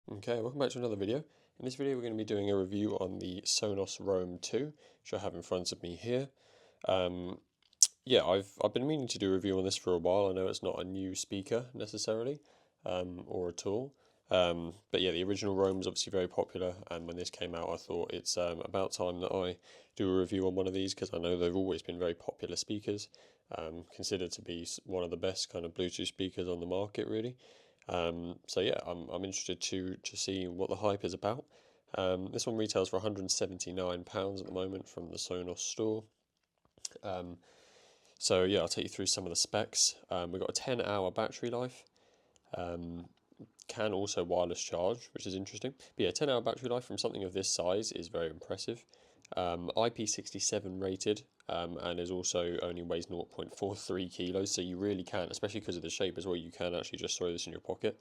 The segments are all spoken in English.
Okay, welcome back to another video. In this video we're going to be doing a review on the Sonos Roam 2, which I have in front of me here. Um, yeah, I've been meaning to do a review on this for a while. I know it's not a new speaker necessarily, or a tool. But yeah, the original Roam is obviously very popular, and when this came out I thought it's about time that I do a review on one of these, because I know they've always been very popular speakers, considered to be one of the best kind of Bluetooth speakers on the market really. So yeah, I'm interested to see what the hype is about. This one retails for £179 at the moment from the Sonos store. Um, so yeah, I'll take you through some of the specs. We've got a 10-hour battery life. Can also wireless charge, which is interesting. But yeah, 10-hour battery life from something of this size is very impressive. IP67 rated, and is also only weighs 0.43 kilos, so you really can, especially because of the shape as well, you can actually just throw this in your pocket,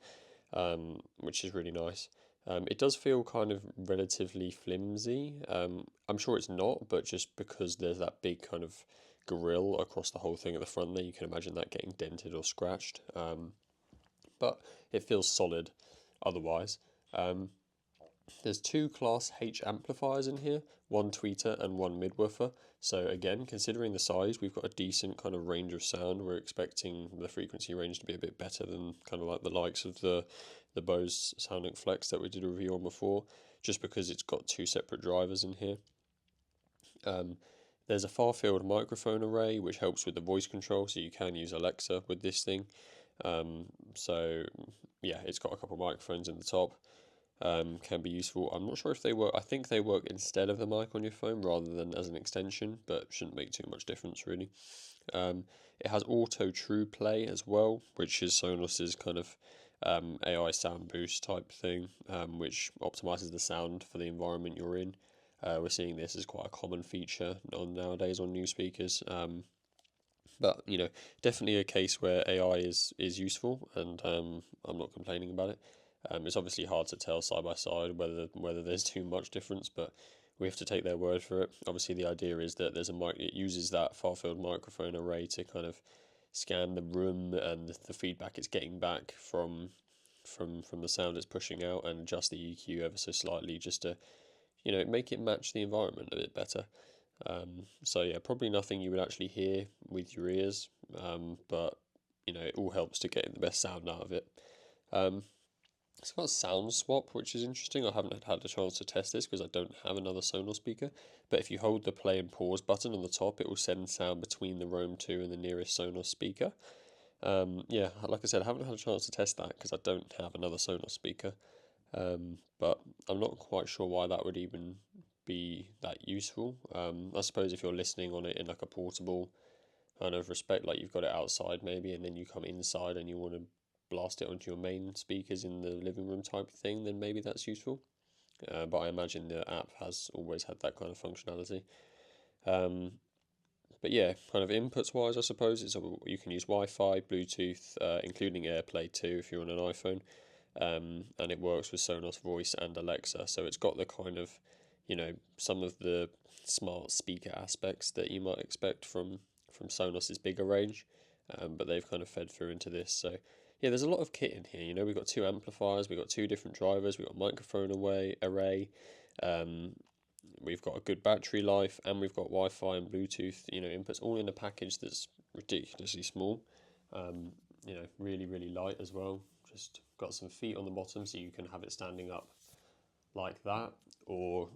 which is really nice. It does feel kind of relatively flimsy. I'm sure it's not, but just because there's that big kind of grill across the whole thing at the front there, you can imagine that getting dented or scratched. But it feels solid otherwise. There's two Class H amplifiers in here, one tweeter and one midwoofer. So again, considering the size, we've got a decent kind of range of sound. We're expecting the frequency range to be a bit better than kind of like the likes of the Bose Sonic Flex that we did a review on before, just because it's got two separate drivers in here. There's a far-field microphone array, which helps with the voice control, so you can use Alexa with this thing. So yeah, it's got a couple of microphones in the top. Can be useful. I'm not sure if they work. I think they work instead of the mic on your phone rather than as an extension, but shouldn't make too much difference really. It has auto true play as well, which is Sonos's kind of AI sound boost type thing, which optimizes the sound for the environment you're in. We're seeing this as quite a common feature nowadays on new speakers. But you know, definitely a case where AI is useful, and I'm not complaining about it. It's obviously hard to tell side by side whether there's too much difference, but we have to take their word for it. Obviously, the idea is that there's a mic. It uses that far-field microphone array to kind of scan the room and the feedback it's getting back from the sound it's pushing out, and adjust the EQ ever so slightly, just to make it match the environment a bit better. So yeah, probably nothing you would actually hear with your ears, but it all helps to getting the best sound out of it. It's got a sound swap, which is interesting. I haven't had a chance to test this because I don't have another Sonos speaker, but if you hold the play and pause button on the top, it will send sound between the Roam 2 and the nearest Sonos speaker. Yeah, like I said, I haven't had a chance to test that because I don't have another Sonos speaker, but I'm not quite sure why that would even be that useful. I suppose if you're listening on it in like a portable kind of respect, like you've got it outside maybe, and then you come inside and you want to blast it onto your main speakers in the living room type of thing, then maybe that's useful. But I imagine the app has always had that kind of functionality. But yeah, kind of inputs wise, I suppose you can use Wi-Fi, Bluetooth, including AirPlay too if you're on an iPhone, and it works with Sonos Voice and Alexa. So it's got the kind of some of the smart speaker aspects that you might expect from Sonos's bigger range, but they've kind of fed through into this. So yeah, there's a lot of kit in here. We've got two amplifiers, we've got two different drivers, we've got microphone array, we've got a good battery life, and we've got Wi-Fi and Bluetooth, inputs all in a package that's ridiculously small. Really, really light as well. Just got some feet on the bottom, so you can have it standing up like that, or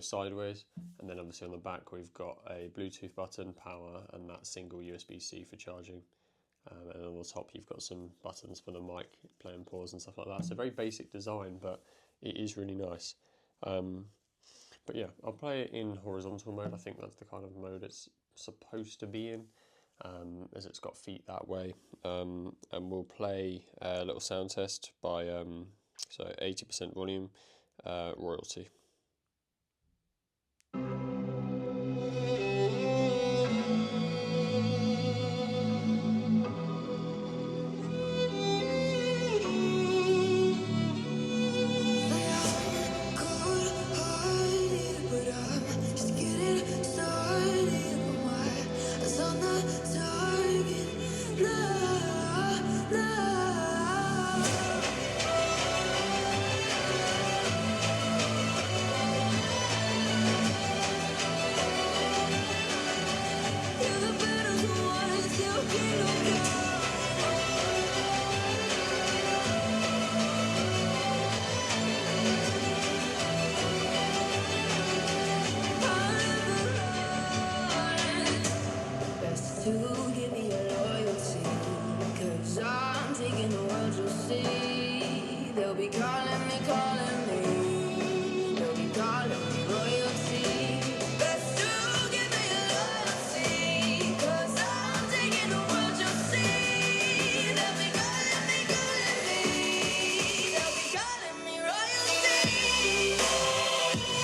sideways. And then obviously on the back we've got a Bluetooth button, power, and that single USB-C for charging. And on the top you've got some buttons for the mic, play and pause and stuff like that. So very basic design, but it is really nice. But yeah, I'll play it in horizontal mode. I think that's the kind of mode it's supposed to be in, as it's got feet that way. And we'll play a little sound test by so 80% volume, royalty. taking the world, you'll see. They'll be calling me, calling me. They'll be calling me royalty. Best to give me loyalty, 'cause I'm taking the world, you'll see. They'll be calling me, calling me. They'll be calling me royalty. Calling me royalty.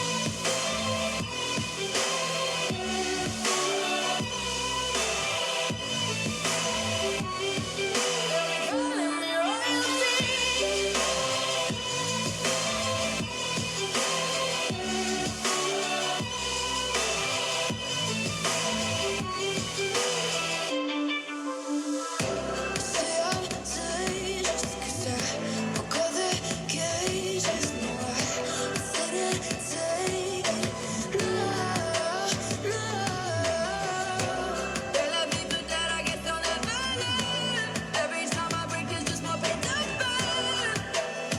Say I'm dangerous 'cause I broke all the cages. No, I didn't take it. No, no. They let me do that, I guess I'll never learn. Every time I break, there's just more pain to burn.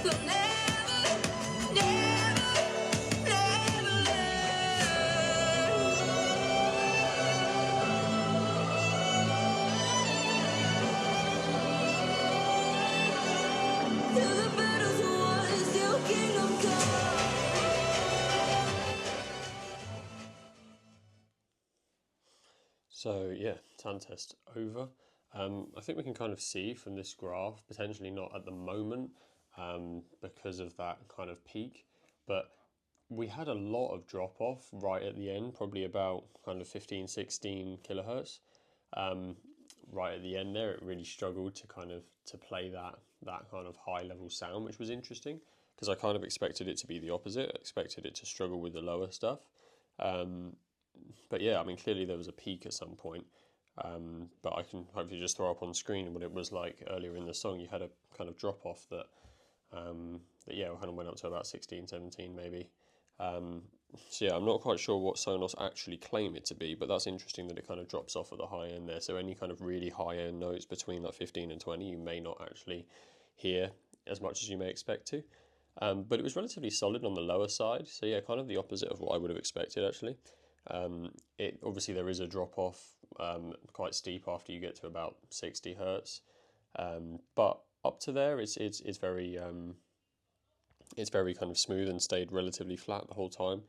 So never, never, never learn. Till the battle's won, still kingdom come. So yeah, sound test over. I think we can kind of see from this graph, potentially not at the moment because of that kind of peak, but we had a lot of drop off right at the end, probably about kind of 15, 16 kilohertz. Right at the end there, it really struggled to kind of to play that kind of high level sound, which was interesting because I kind of expected it to be the opposite. I expected it to struggle with the lower stuff. But yeah, I mean, clearly there was a peak at some point. But I can hopefully just throw up on screen what it was like earlier in the song. You had a kind of drop off that yeah, kind of went up to about 16, 17 maybe. So yeah, I'm not quite sure what Sonos actually claim it to be, but that's interesting that it kind of drops off at the high end there. So any kind of really high end notes between like 15 and 20, you may not actually hear as much as you may expect to. But it was relatively solid on the lower side. So yeah, kind of the opposite of what I would have expected actually. It obviously there is a drop off quite steep after you get to about 60 hertz, but up to there it's very kind of smooth and stayed relatively flat the whole time.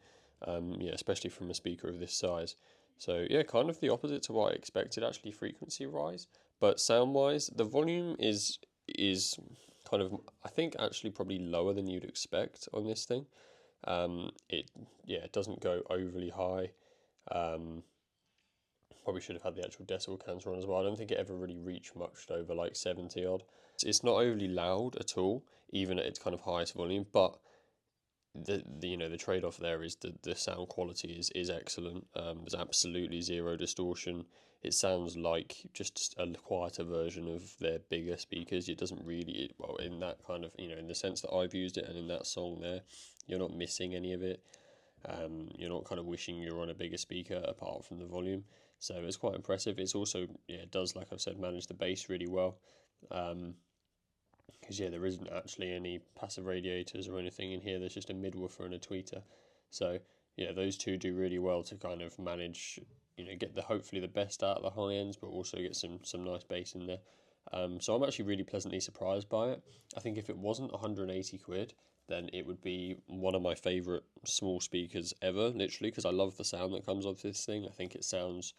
Yeah, especially from a speaker of this size. So yeah, kind of the opposite to what I expected actually frequency rise, but sound wise the volume is kind of I think actually probably lower than you'd expect on this thing. It yeah, it doesn't go overly high. Um, Probably should have had the actual decibel counter on as well. I don't think it ever really reached much over like 70 odd. It's not overly loud at all, even at its kind of highest volume, but the you know the trade-off there is the sound quality is excellent. There's absolutely zero distortion. It sounds like just a quieter version of their bigger speakers. It doesn't really, well, in that kind of, you know, in the sense that I've used it and in that song there, you're not missing any of it. You're not kind of wishing you're on a bigger speaker apart from the volume. So it's quite impressive. It's also, yeah, it does, like I've said, manage the bass really well. Because yeah, there isn't actually any passive radiators or anything in here. There's just a midwoofer and a tweeter. So yeah, those two do really well to kind of manage, you know, get the hopefully the best out of the high ends, but also get some nice bass in there. So I'm actually really pleasantly surprised by it. I think if it wasn't 180 quid, then it would be one of my favourite small speakers ever, literally, because I love the sound that comes off this thing. I think it sounds,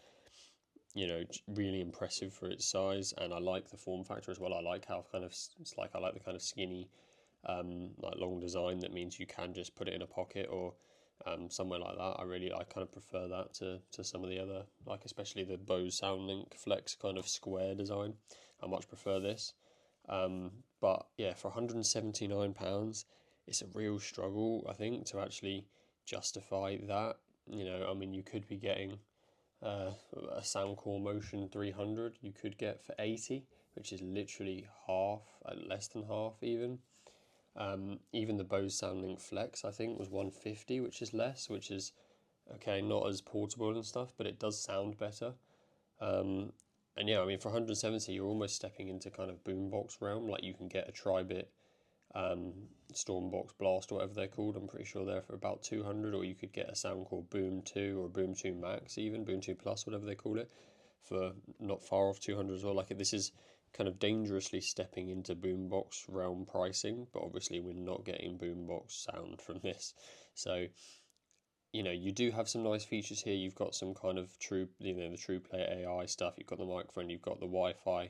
you know, really impressive for its size, and I like the form factor as well. I like how kind of it's like I like the kind of skinny, like long design that means you can just put it in a pocket or somewhere like that. I kind of prefer that to some of the other, like especially the Bose SoundLink Flex kind of square design. I much prefer this. But yeah, for £179, it's a real struggle, I think, to actually justify that. You know, I mean, you could be getting a Soundcore Motion 300 you could get for 80, which is literally half, less than half even. Even the Bose SoundLink Flex I think was 150, which is less, which is okay, not as portable and stuff, but it does sound better. And yeah, I mean, for 170 you're almost stepping into kind of boombox realm. Like you can get a tri-bit Stormbox Blast or whatever they're called. I'm pretty sure they're for about 200, or you could get a Soundcore Boom 2 or Boom 2 Max, even Boom 2 Plus, whatever they call it, for not far off 200 as well. Like this is, kind of dangerously stepping into boombox realm pricing, but obviously we're not getting boombox sound from this. So, you know, you do have some nice features here. You've got some kind of true, you know, the true play AI stuff. You've got the microphone, you've got the Wi-Fi,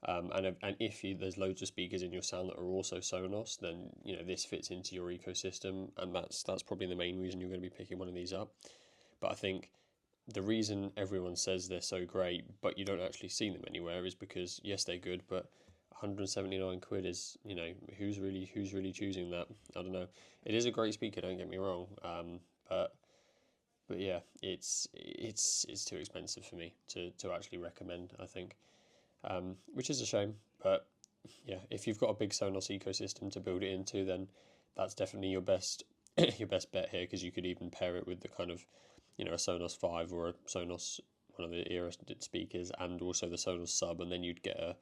and if there's loads of speakers in your sound that are also Sonos, then you know this fits into your ecosystem, and that's probably the main reason you're going to be picking one of these up. But I think the reason everyone says they're so great, but you don't actually see them anywhere, is because yes, they're good, but 179 quid is, you know, who's really choosing that? I don't know. It is a great speaker, don't get me wrong, but yeah, it's too expensive for me to actually recommend, I think, which is a shame. But yeah, if you've got a big Sonos ecosystem to build it into, then that's definitely your best your best bet here, because you could even pair it with the kind of, you know, a Sonos 5 or a Sonos, one of the era speakers, and also the Sonos sub, and then you'd get a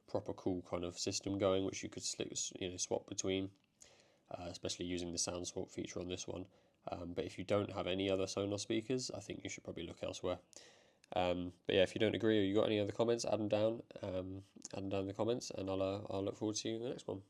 proper cool kind of system going, which you could swap between, especially using the sound swap feature on this one. But if you don't have any other Sonos speakers, I think you should probably look elsewhere. But yeah, if you don't agree or you got any other comments, add them down in the comments, and I'll look forward to seeing you in the next one.